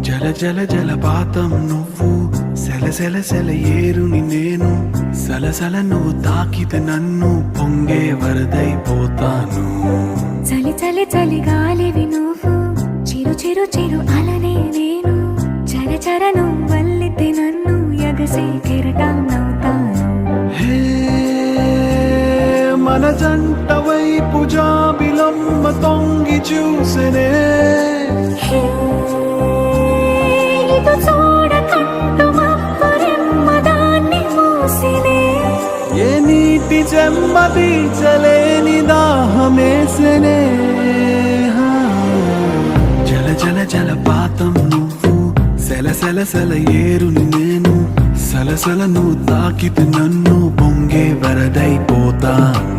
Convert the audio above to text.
జల జల జలపాతం నువ్వు, సెల సెల సెల ఏరుని నేను, సలసల నువ్వు తాకితే నన్ను పొంగే వరదైపోతాను. చలి చలి చలి గాలివి నువ్వు, చిరు చిరు చిరు అలనే నేను, చర చర నువ్వల్లితే నన్ను ఎగసే కెరటాన్నవుతాను. హే మన జంట వైపు జాబిలమ్మ తొంగి చూసెనే, హే, ఇటు చూడకంటూ మబ్బురెమ్మ దాన్ని మూసినే. ఏ నీటి చెమ్మ తీర్చలేని దాహమేసెనే. జల జల జలపాతం నువ్వు, సెల సెల సెల ఏరుని నేను, సలసల నువ్వు తాకితే నన్ను పొంగే వరదైపోతాను.